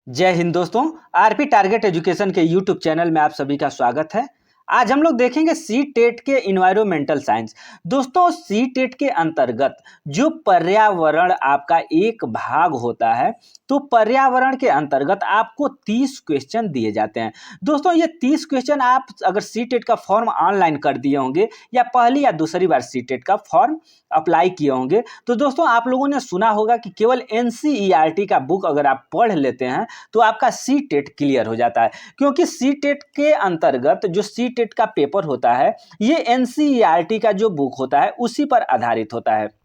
जय हिंद दोस्तों। RP target education के यूट्यूब चैनल में आप सभी का स्वागत है। आज हम लोग देखेंगे सी टेट के इन्वायरमेंटल साइंस। दोस्तों, सी टेट के अंतर्गत जो पर्यावरण आपका एक भाग होता है, तो पर्यावरण के अंतर्गत आपको 30 क्वेश्चन दिए जाते हैं। दोस्तों, ये 30 क्वेश्चन आप अगर सी टेट का फॉर्म ऑनलाइन कर दिए होंगे या पहली या दूसरी बार सी टेट का फॉर्म अप्लाई किए होंगे, तो दोस्तों आप लोगों ने सुना होगा कि केवल एनसीईआरटी का बुक अगर आप पढ़ लेते हैं तो आपका सी टेट क्लियर हो जाता है। क्योंकि सी टेट के अंतर्गत जो सी टेट का पेपर होता है, ये एनसीईआरटी का जो बुक होता है उसी पर आधारित होता है।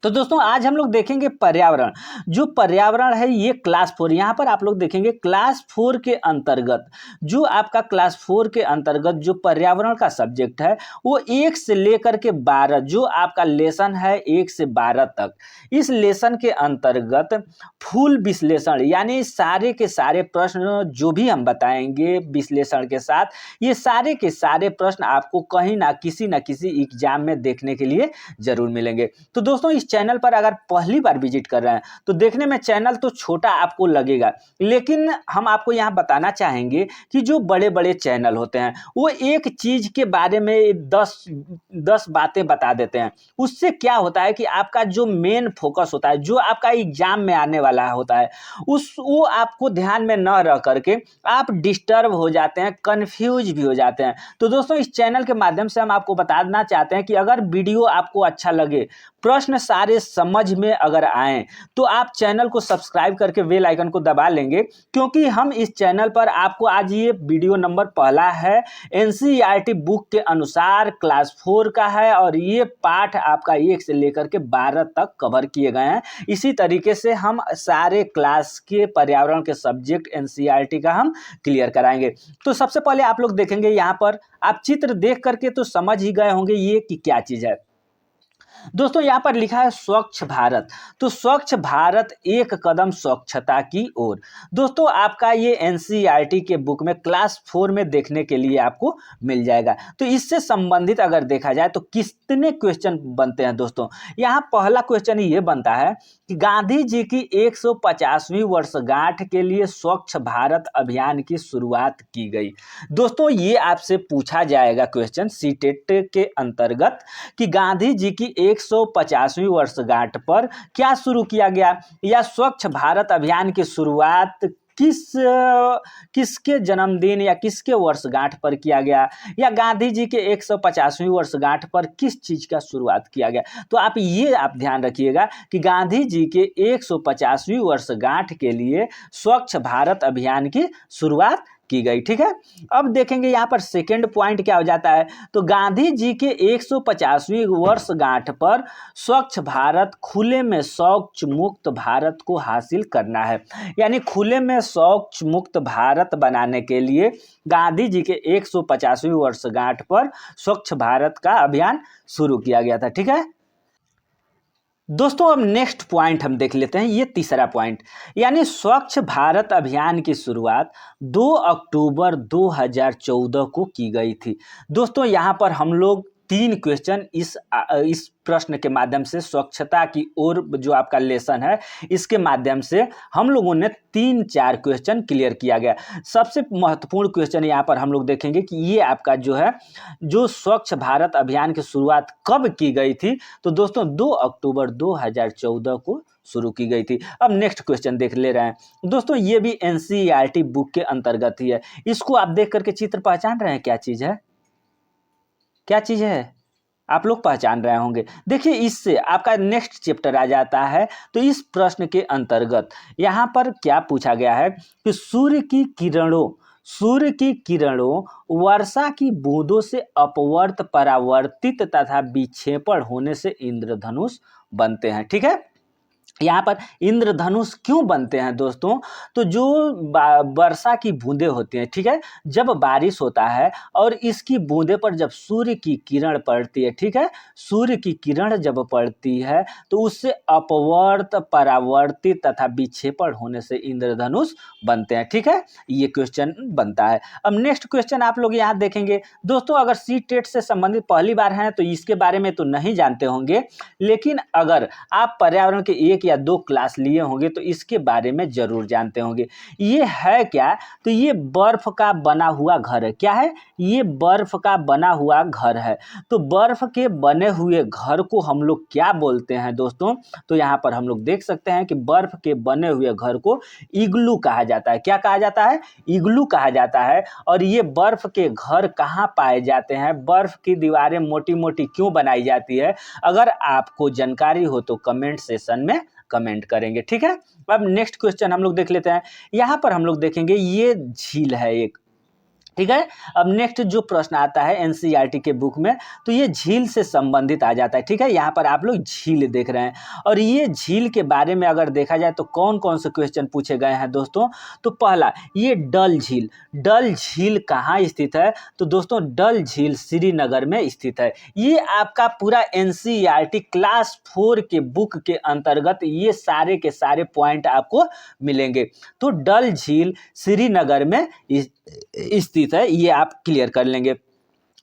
तो दोस्तों आज हम लोग देखेंगे पर्यावरण। जो पर्यावरण है ये क्लास 4, यहाँ पर आप लोग देखेंगे क्लास 4 के अंतर्गत जो आपका क्लास 4 के अंतर्गत जो पर्यावरण का सब्जेक्ट है वो 1 से लेकर के 12 जो आपका लेसन है 1 से 12 तक। इस लेसन के अंतर्गत फुल विश्लेषण यानी सारे के सारे प्रश्न जो भी हम बताएंगे विश्लेषण के साथ, ये सारे के सारे प्रश्न आपको कहीं ना किसी एग्जाम में देखने के लिए जरूर मिलेंगे। तो दोस्तों इस चैनल पर अगर पहली बार विजिट कर रहे हैं तो देखने में चैनल तो छोटा आपको लगेगा, लेकिन हम आपको यहाँ बताना चाहेंगे कि जो बड़े बड़े चैनल होते हैं वो एक चीज के बारे में 10 बातें बता देते हैं। उससे क्या होता है कि आपका जो मेन फोकस होता है, जो आपका एग्जाम में आने वाला होता है, वो आपको ध्यान में न रह करके आप डिस्टर्ब हो जाते हैं, कंफ्यूज भी हो जाते हैं। तो दोस्तों इस चैनल के माध्यम से हम आपको बताना चाहते हैं कि अगर वीडियो आपको अच्छा लगे, प्रश्न सारे समझ में अगर आए, तो आप चैनल को सब्सक्राइब करके बेल आइकन को दबा लेंगे। क्योंकि हम इस चैनल पर आपको आज ये वीडियो नंबर पहला है, एनसीईआरटी बुक के अनुसार क्लास 4 का है और ये पाठ आपका 1 से लेकर के 12 तक कवर किए गए हैं। इसी तरीके से हम सारे क्लास के पर्यावरण के सब्जेक्ट एनसीईआरटी का हम क्लियर कराएंगे। तो सबसे पहले आप लोग देखेंगे, यहाँ पर आप चित्र देख करके तो समझ ही गए होंगे ये कि क्या चीज है। दोस्तों यहाँ पर लिखा है स्वच्छ भारत। तो स्वच्छ भारत एक कदम स्वच्छता की ओर। दोस्तों आपका ये एनसीईआरटी के बुक में क्लास 4 में देखने के लिए आपको मिल जाएगा। तो इससे संबंधित अगर देखा जाए तो कितने क्वेश्चन बनते हैं दोस्तों। यहाँ पहला क्वेश्चन ये बनता है कि गांधी जी की 150वीं वर्षगांठ के लिए स्वच्छ भारत अभियान की शुरुआत की गई। दोस्तों ये आपसे पूछा जाएगा क्वेश्चन सी टेट के अंतर्गत कि गांधी जी की 150वीं वर्षगांठ पर क्या शुरू किया गया, या स्वच्छ भारत अभियान की शुरुआत किसके जन्मदिन या किसके वर्षगांठ पर किया गया, या गांधी जी के 150वीं वर्षगांठ पर किस चीज का शुरुआत किया गया। तो आप ध्यान रखिएगा कि गांधी जी के 150वीं वर्षगांठ के लिए स्वच्छ भारत अभियान की शुरुआत की गई। ठीक है, अब देखेंगे यहाँ पर सेकंड पॉइंट क्या हो जाता है। तो गांधी जी के 150वीं वर्षगांठ पर स्वच्छ भारत, खुले में शौच मुक्त भारत को हासिल करना है। यानी खुले में शौच मुक्त भारत बनाने के लिए गांधी जी के 150वीं वर्षगांठ पर स्वच्छ भारत का अभियान शुरू किया गया था। ठीक है दोस्तों, अब नेक्स्ट पॉइंट हम देख लेते हैं, ये तीसरा पॉइंट, यानी स्वच्छ भारत अभियान की शुरुआत 2 अक्टूबर 2014 को की गई थी। दोस्तों यहाँ पर हम लोग 3 क्वेश्चन इस प्रश्न के माध्यम से, स्वच्छता की ओर जो आपका लेसन है इसके माध्यम से हम लोगों ने 3-4 क्वेश्चन क्लियर किया गया। सबसे महत्वपूर्ण क्वेश्चन यहाँ पर हम लोग देखेंगे कि ये आपका जो है, जो स्वच्छ भारत अभियान की शुरुआत कब की गई थी। तो दोस्तों 2 अक्टूबर 2014 को शुरू की गई थी। अब नेक्स्ट क्वेश्चन देख ले रहे हैं दोस्तों, ये भी एनसीईआरटी बुक के अंतर्गत ही है। इसको आप देख करके चित्र पहचान रहे हैं क्या चीज है, क्या चीज है, आप लोग पहचान रहे होंगे। देखिए इससे आपका नेक्स्ट चैप्टर आ जाता है। तो इस प्रश्न के अंतर्गत यहाँ पर क्या पूछा गया है कि सूर्य की किरणों वर्षा की बूंदों से अपवर्त, परावर्तित तथा विक्षेपण होने से इंद्रधनुष बनते हैं। ठीक है, यहाँ पर इंद्रधनुष क्यों बनते हैं दोस्तों। तो जो वर्षा की बूंदें होती हैं, ठीक है, जब बारिश होता है और इसकी बूंदे पर जब सूर्य की किरण पड़ती है, ठीक है, सूर्य की किरण जब पड़ती है तो उससे अपवर्त, परावर्तित तथा विक्षेपण होने से इंद्रधनुष बनते हैं। ठीक है, ये क्वेश्चन बनता है। अब नेक्स्ट क्वेश्चन आप लोग यहाँ देखेंगे दोस्तों, अगर सी टेट से संबंधित पहली बार हैं तो इसके बारे में तो नहीं जानते होंगे, लेकिन अगर आप पर्यावरण के 1 या 2 क्लास लिए होंगे तो इसके बारे में ज़रूर जानते होंगे। ये है क्या? तो ये बर्फ़ का बना हुआ घर है। क्या है? ये बर्फ़ का बना हुआ घर है। तो बर्फ़ के बने हुए घर को हम लोग क्या बोलते हैं दोस्तों? तो यहाँ पर हम लोग देख सकते हैं कि बर्फ़ के बने हुए घर को इग्लू कहा जाता है। क्या कहा जाता है? इग्लू कहा जाता है। और ये बर्फ़ के घर कहाँ पाए जाते हैं? बर्फ़ की दीवारें मोटी-मोटी क्यों बनाई जाती है? अगर आपको जानकारी हो तो कमेंट सेशन में कमेंट करेंगे, ठीक है? अब नेक्स्ट क्वेश्चन हम लोग देख लेते हैं। यहाँ पर हम लोग देखेंगे ये झील है एक, ठीक है। अब नेक्स्ट जो प्रश्न आता है एनसीईआरटी के बुक में, तो ये झील से संबंधित आ जाता है, ठीक है। यहाँ पर आप लोग झील देख रहे हैं और ये झील के बारे में अगर देखा जाए तो कौन कौन से क्वेश्चन पूछे गए हैं दोस्तों? तो पहला, ये डल झील। डल झील कहाँ स्थित है? तो दोस्तों डल झील श्रीनगर में स्थित है। ये आपका पूरा एनसीईआरटी क्लास 4 के बुक के अंतर्गत ये सारे के सारे पॉइंट आपको मिलेंगे। तो डल झील श्रीनगर में स्थित है, ये आप क्लियर कर लेंगे।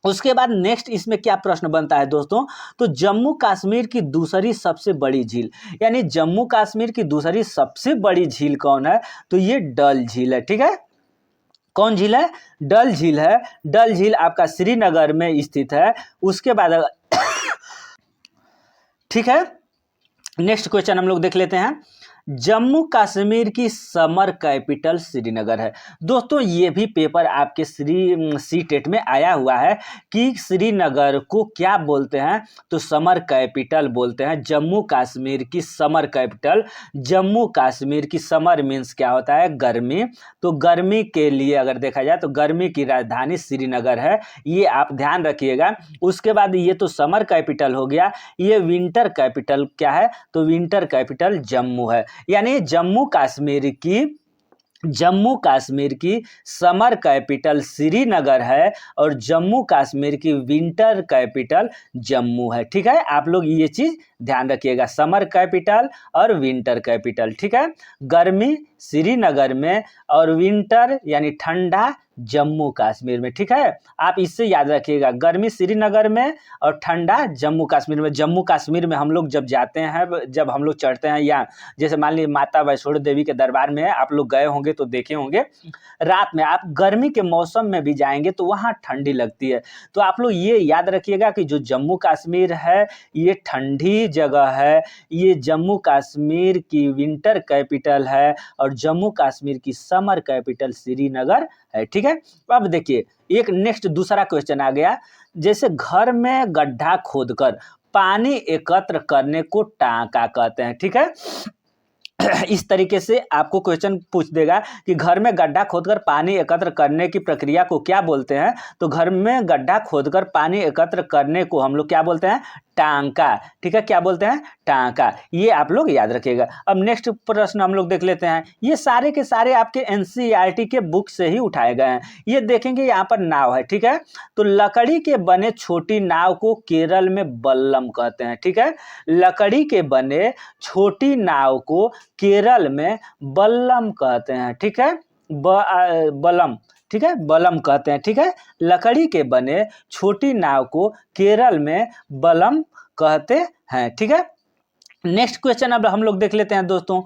उसके बाद नेक्स्ट इसमें क्या प्रश्न बनता है दोस्तों? तो जम्मू कश्मीर की दूसरी सबसे बड़ी झील, यानी जम्मू कश्मीर की दूसरी सबसे बड़ी झील कौन है? तो ये डल झील है, ठीक है। कौन झील है? डल झील है। डल झील आपका श्रीनगर में स्थित है। उसके बाद ठीक है, नेक्स्ट क्वेश्चन हम लोग देख लेते हैं। जम्मू कश्मीर की समर कैपिटल श्रीनगर है। दोस्तों ये भी पेपर आपके सीटेट में आया हुआ है कि श्रीनगर को क्या बोलते हैं? तो समर कैपिटल बोलते हैं। जम्मू कश्मीर की समर कैपिटल। जम्मू कश्मीर की समर मीन्स क्या होता है? गर्मी। तो गर्मी के लिए अगर देखा जाए तो गर्मी की राजधानी श्रीनगर है, ये आप ध्यान रखिएगा। उसके बाद ये तो समर कैपिटल हो गया। ये विंटर कैपिटल क्या है? तो विंटर कैपिटल जम्मू है। यानी जम्मू कश्मीर की समर कैपिटल श्रीनगर है और जम्मू कश्मीर की विंटर कैपिटल जम्मू है, ठीक है। आप लोग ये चीज़ ध्यान रखिएगा, समर कैपिटल और विंटर कैपिटल, ठीक है। गर्मी श्रीनगर में और विंटर यानी ठंडा जम्मू कश्मीर में, ठीक है। आप इससे याद रखिएगा, गर्मी श्रीनगर में और ठंडा जम्मू कश्मीर में। जम्मू कश्मीर में हम लोग जब जाते हैं, जब हम लोग चढ़ते हैं, या जैसे मान लीजिए माता वैष्णो देवी के दरबार में आप लोग गए होंगे तो देखे होंगे, रात में आप गर्मी के मौसम में भी जाएंगे तो वहाँ ठंडी लगती है। तो आप लोग ये याद रखिएगा कि जो जम्मू कश्मीर है ये ठंडी जगह है। ये जम्मू कश्मीर की विंटर कैपिटल है और जम्मू कश्मीर की समर कैपिटल श्रीनगर है, ठीक है। अब देखिए एक नेक्स्ट दूसरा क्वेश्चन आ गया। जैसे घर में गड्ढा खोदकर पानी एकत्र करने को टांका कहते हैं, ठीक है। इस तरीके से आपको क्वेश्चन पूछ देगा कि घर में गड्ढा खोदकर पानी एकत्र करने की प्रक्रिया को क्या बोलते हैं? तो घर में गड्ढा खोदकर पानी एकत्र करने को हम लोग क्या बोलते हैं? टांका, ठीक है। क्या बोलते हैं? टांका। ये आप लोग याद रखिएगा। अब नेक्स्ट प्रश्न हम लोग देख लेते हैं। ये सारे के सारे आपके एनसीईआरटी के बुक से ही उठाए गए हैं। ये देखेंगे यहाँ पर नाव है, ठीक है। तो लकड़ी के बने छोटी नाव को केरल में बल्लम कहते हैं, ठीक है। लकड़ी के बने छोटी नाव को केरल में बल्लम कहते हैं, ठीक है। बलम, ठीक है, बलम कहते हैं, ठीक है। लकड़ी के बने छोटी नाव को केरल में बलम कहते हैं, ठीक है। नेक्स्ट क्वेश्चन अब हम लोग देख लेते हैं दोस्तों।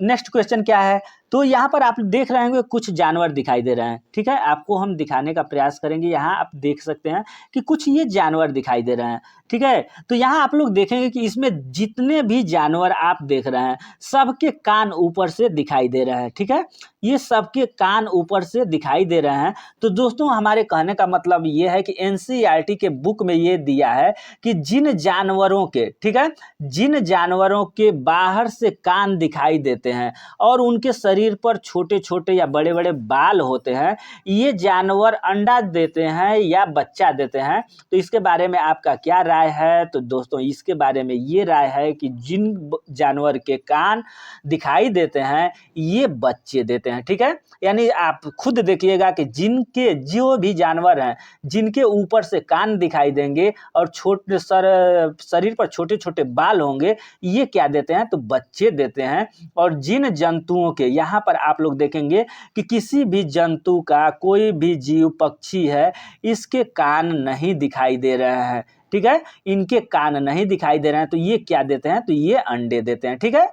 नेक्स्ट क्वेश्चन क्या है? तो यहाँ पर आप देख रहे होंगे कुछ जानवर दिखाई दे रहे हैं, ठीक है। आपको हम दिखाने का प्रयास करेंगे। यहाँ आप देख सकते हैं कि कुछ ये जानवर दिखाई दे रहे हैं, ठीक है। तो यहाँ आप लोग देखेंगे कि इसमें जितने भी जानवर आप देख रहे हैं सबके कान ऊपर से दिखाई दे रहे हैं, ठीक है। ये सबके कान ऊपर से दिखाई दे रहे हैं। तो दोस्तों हमारे कहने का मतलब ये है कि एनसीईआरटी के बुक में ये दिया है कि जिन जानवरों के, ठीक है, जिन जानवरों के बाहर से कान दिखाई देते हैं और उनके शरीर पर छोटे छोटे या बड़े बड़े बाल होते हैं, ये जानवर अंडा देते हैं या बच्चा देते हैं। तो इसके बारे में आपका क्या राय है? तो दोस्तों इसके बारे में ये राय है कि जिन जानवर के कान दिखाई देते हैं ये बच्चे देते हैं, ठीक है। यानी आप खुद देखिएगा कि जिनके जो भी जानवर हैं जिनके ऊपर से कान दिखाई देंगे और छोटे शरीर पर छोटे छोटे बाल होंगे, ये क्या देते हैं? तो बच्चे देते हैं। और जिन जंतुओं के, यहाँ पर आप लोग देखेंगे कि किसी भी जंतु का, कोई भी जीव पक्षी है, इसके कान नहीं दिखाई दे रहे हैं, ठीक है, इनके कान नहीं दिखाई दे रहे हैं, तो ये क्या देते हैं, तो ये अंडे देते हैं। ठीक है,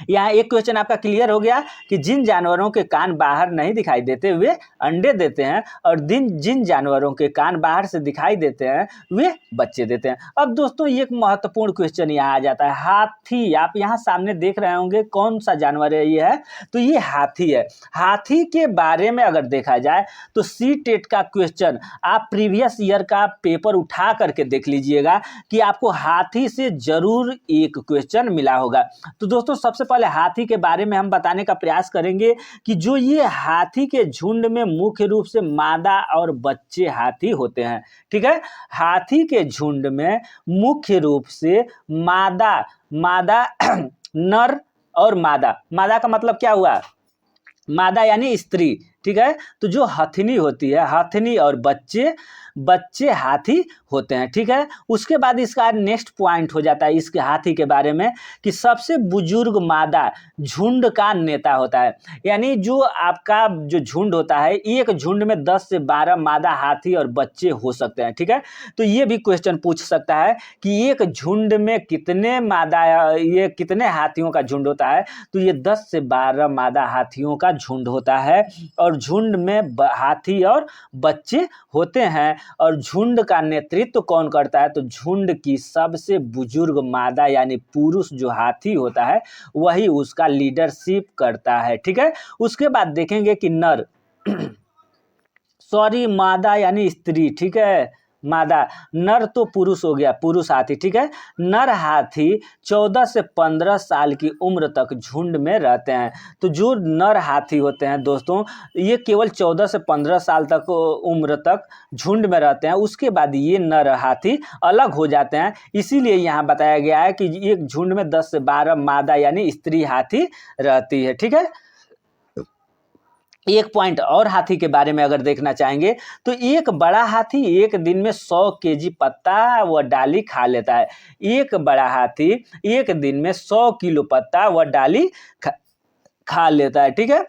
यहाँ एक क्वेश्चन आपका क्लियर हो गया कि जिन जानवरों के कान बाहर नहीं दिखाई देते वे अंडे देते हैं, और जिन जानवरों के कान बाहर से दिखाई देते हैं वे बच्चे देते हैं। अब दोस्तों एक महत्वपूर्ण क्वेश्चन यहाँ आ जाता है, हाथी। आप यहाँ सामने देख रहे होंगे कौन सा जानवर है, ये है, तो ये हाथी है। हाथी के बारे में अगर देखा जाए तो सी टेट का क्वेश्चन आप प्रीवियस ईयर का पेपर उठा करके देख लीजिएगा कि आपको हाथी से जरूर एक क्वेश्चन मिला होगा। तो दोस्तों सबसे पहले हाथी के बारे में हम बताने का प्रयास करेंगे कि जो ये हाथी के झुंड में मुख्य रूप से मादा और बच्चे हाथी होते हैं। ठीक है, हाथी के झुंड में मुख्य रूप से मादा नर और मादा का मतलब क्या हुआ, मादा यानी स्त्री। ठीक है, तो जो हथनी होती है, हथनी और बच्चे हाथी होते हैं। ठीक है, उसके बाद इसका नेक्स्ट पॉइंट हो जाता है इसके हाथी के बारे में कि सबसे बुजुर्ग मादा झुंड का नेता होता है। यानी जो आपका जो झुंड होता है, एक झुंड में 10 से 12 मादा हाथी और बच्चे हो सकते हैं। ठीक है, तो ये भी क्वेश्चन पूछ सकता है कि एक झुंड में कितने मादा, ये कितने हाथियों का झुंड होता है, तो ये 10 से 12 मादा हाथियों का झुंड होता है, और झुंड में हाथी और बच्चे होते हैं। और झुंड का नेतृत्व कौन करता है, तो झुंड की सबसे बुजुर्ग मादा यानी पुरुष जो हाथी होता है वही उसका लीडरशिप करता है। ठीक है, उसके बाद देखेंगे कि नर सॉरी मादा यानी स्त्री। ठीक है, मादा, नर तो पुरुष हो गया, पुरुष हाथी। ठीक है, नर हाथी 14 से 15 साल की उम्र तक झुंड में रहते हैं। तो जो नर हाथी होते हैं दोस्तों, ये केवल 14 से 15 साल तक उम्र तक झुंड में रहते हैं, उसके बाद ये नर हाथी अलग हो जाते हैं। इसीलिए यहाँ बताया गया है कि एक झुंड में 10 से 12 मादा यानी स्त्री हाथी रहती है। ठीक है, एक पॉइंट और हाथी के बारे में अगर देखना चाहेंगे तो एक बड़ा हाथी एक दिन में 100 केजी पत्ता व डाली खा लेता है। एक बड़ा हाथी एक दिन में 100 किलो पत्ता व डाली खा लेता है। ठीक है,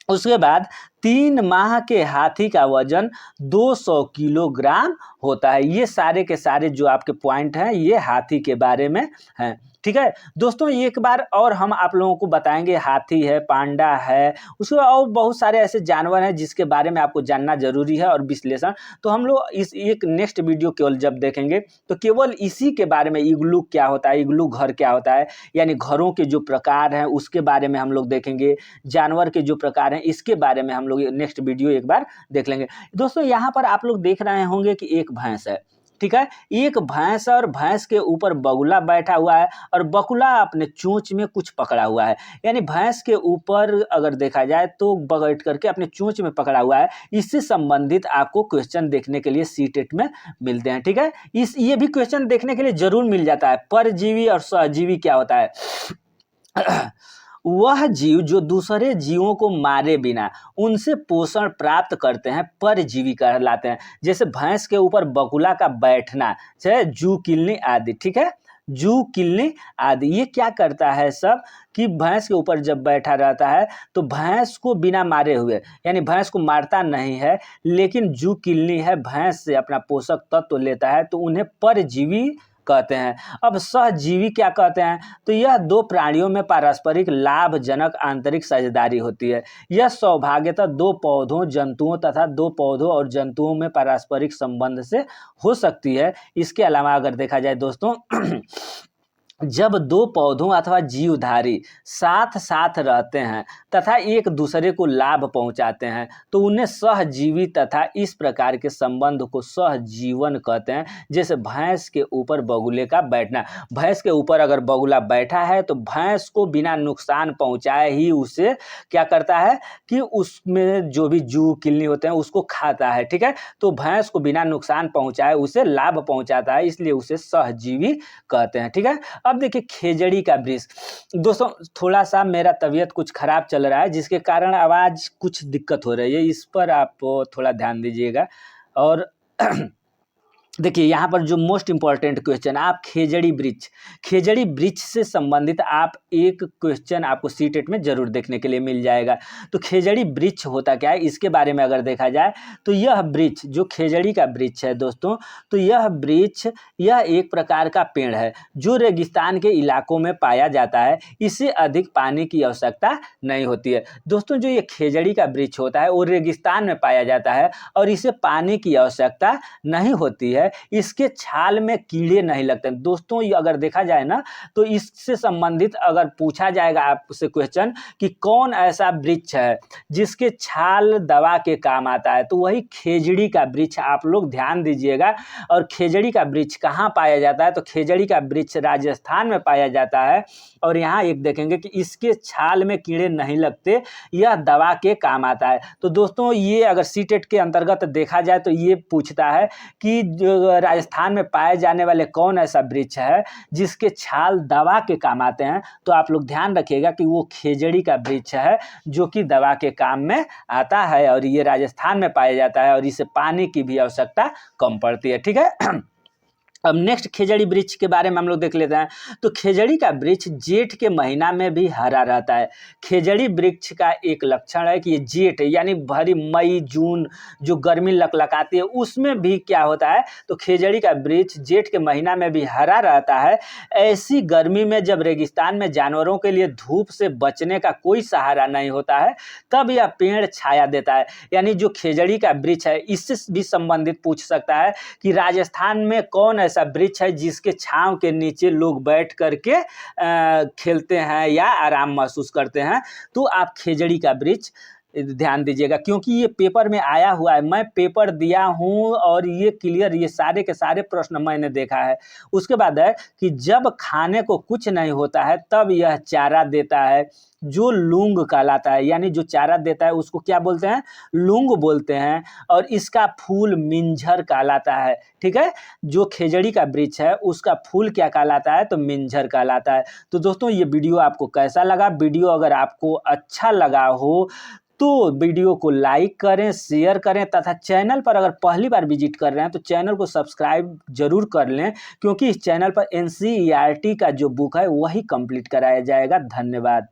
उसके बाद 3 माह के हाथी का वजन 200 किलोग्राम होता है। ये सारे के सारे जो आपके पॉइंट हैं ये हाथी के बारे में हैं। ठीक है दोस्तों, एक बार और हम आप लोगों को बताएंगे, हाथी है, पांडा है, उसके और बहुत सारे ऐसे जानवर हैं जिसके बारे में आपको जानना जरूरी है, और विश्लेषण तो हम लोग इस एक नेक्स्ट वीडियो केवल जब देखेंगे तो केवल इसी के बारे में, इग्लू क्या होता है, इग्लू घर क्या होता है, यानी घरों के जो प्रकार हैं उसके बारे में हम लोग देखेंगे, जानवर के जो प्रकार हैं इसके बारे में हम लोग नेक्स्ट वीडियो एक बार देख लेंगे। दोस्तों यहाँ पर आप लोग देख रहे होंगे कि एक भैंस है। ठीक है, एक भैंस और भैंस के ऊपर बगुला बैठा हुआ है, और बगुला अपने चोंच में कुछ पकड़ा हुआ है। यानी भैंस के ऊपर अगर देखा जाए तो बैठ करके अपने चोंच में पकड़ा हुआ है। इससे संबंधित आपको क्वेश्चन देखने के लिए सीटेट में मिलते हैं। ठीक है, ये भी क्वेश्चन देखने के लिए जरूर मिल जाता है। परजीवी और सहजीवी क्या होता है? वह जीव जो दूसरे जीवों को मारे बिना उनसे पोषण प्राप्त करते हैं परजीवी कहलाते हैं। जैसे भैंस के ऊपर बगुला का बैठना, चाहे जू किलनी आदि। ठीक है, जू किलनी आदि ये क्या करता है सब कि भैंस के ऊपर जब बैठा रहता है तो भैंस को बिना मारे हुए, यानी भैंस को मारता नहीं है, लेकिन जू किलनी है, भैंस से अपना पोषक तत्व लेता है, तो उन्हें परजीवी कहते हैं। अब सहजीवी क्या कहते हैं? तो यह दो प्राणियों में पारस्परिक लाभजनक आंतरिक साझेदारी होती है। यह सौभाग्यतः दो पौधों, जंतुओं तथा दो पौधों और जंतुओं में पारस्परिक संबंध से हो सकती है। इसके अलावा अगर देखा जाए दोस्तों जब दो पौधों अथवा जीवधारी साथ साथ रहते हैं तथा एक दूसरे को लाभ पहुंचाते हैं तो उन्हें सहजीवी तथा इस प्रकार के संबंध को सहजीवन कहते हैं। जैसे भैंस के ऊपर बगुले का बैठना, भैंस के ऊपर अगर बगुला बैठा है तो भैंस को बिना नुकसान पहुंचाए ही उसे क्या करता है कि उसमें जो भी जू किलनी होते हैं उसको खाता है। ठीक है, तो भैंस को बिना नुकसान पहुंचाए उसे लाभ पहुंचाता है, इसलिए उसे सहजीवी कहते हैं। ठीक है, अब देखिए खेजड़ी का वृक्ष। दोस्तों थोड़ा सा मेरा तबीयत कुछ खराब चल रहा है जिसके कारण आवाज़ कुछ दिक्कत हो रही है, इस पर आप थोड़ा ध्यान दीजिएगा। और देखिए यहाँ पर जो मोस्ट इम्पॉर्टेंट क्वेश्चन, आप खेजड़ी वृक्ष से संबंधित आप एक क्वेश्चन आपको सीटेट में जरूर देखने के लिए मिल जाएगा। तो खेजड़ी वृक्ष होता क्या है, इसके बारे में अगर देखा जाए तो यह वृक्ष जो खेजड़ी का वृक्ष है दोस्तों, तो यह वृक्ष यह एक प्रकार का पेड़ है जो रेगिस्तान के इलाकों में पाया जाता है। इसे अधिक पानी की आवश्यकता नहीं होती है। दोस्तों जो ये खेजड़ी का वृक्ष होता है वो रेगिस्तान में पाया जाता है और इसे पानी की आवश्यकता नहीं होती है। इसके छाल में कीड़े नहीं लगते। दोस्तों ये अगर देखा जाए ना, तो इससे संबंधित अगर पूछा जाएगा आपसे क्वेश्चन कि कौन ऐसा वृक्ष है जिसके छाल दवा के काम आता है, तो वही खेजड़ी का वृक्ष। आप लोग ध्यान दीजिएगा। और खेजड़ी का वृक्ष कहाँ पाया जाता है, तो खेजड़ी का वृक्ष राजस्थान में पाया जाता है। और यहाँ एक देखेंगे कि इसके छाल में कीड़े नहीं लगते, यह दवा के काम आता है। तो दोस्तों ये अगर सीटेट के अंतर्गत देखा जाए तो ये पूछता है कि जो राजस्थान में पाए जाने वाले कौन ऐसा वृक्ष है जिसके छाल दवा के काम आते हैं, तो आप लोग ध्यान रखिएगा कि वो खेजड़ी का वृक्ष है जो कि दवा के काम में आता है और ये राजस्थान में पाया जाता है और इसे पानी की भी आवश्यकता कम पड़ती है। ठीक है। अब नेक्स्ट खेजड़ी वृक्ष के बारे में हम लोग देख लेते हैं। तो खेजड़ी का वृक्ष जेठ के महीना में भी हरा रहता है। खेजड़ी वृक्ष का एक लक्षण है कि ये जेठ यानी भरी मई जून जो गर्मी लकलकाती है उसमें भी क्या होता है, तो खेजड़ी का वृक्ष जेठ के महीना में भी हरा रहता है। ऐसी गर्मी में जब रेगिस्तान में जानवरों के लिए धूप से बचने का कोई सहारा नहीं होता है, तब यह पेड़ छाया देता है। यानी जो खेजड़ी का वृक्ष है इससे भी संबंधित पूछ सकता है कि राजस्थान में कौन ऐसा वृक्ष है जिसके छांव के नीचे लोग बैठ करके खेलते हैं या आराम महसूस करते हैं, तो आप खेजड़ी का वृक्ष ध्यान दीजिएगा। क्योंकि ये पेपर में आया हुआ है, मैं पेपर दिया हूँ और ये क्लियर, ये सारे के सारे प्रश्न मैंने देखा है। उसके बाद है कि जब खाने को कुछ नहीं होता है तब यह चारा देता है जो लूंग कहलाता है। यानी जो चारा देता है उसको क्या बोलते हैं, लूंग बोलते हैं। और इसका फूल मिंझर कहलाता है। ठीक है। जो खेजड़ी का वृक्ष है उसका फूल क्या कहलाता है, तो मिंझर कहलाता है। तो दोस्तों ये वीडियो आपको कैसा लगा? वीडियो अगर आपको अच्छा लगा हो तो वीडियो को लाइक करें, शेयर करें तथा चैनल पर अगर पहली बार विजिट कर रहे हैं तो चैनल को सब्सक्राइब जरूर कर लें, क्योंकि इस चैनल पर एनसीईआरटी का जो बुक है वही कंप्लीट कराया जाएगा। धन्यवाद।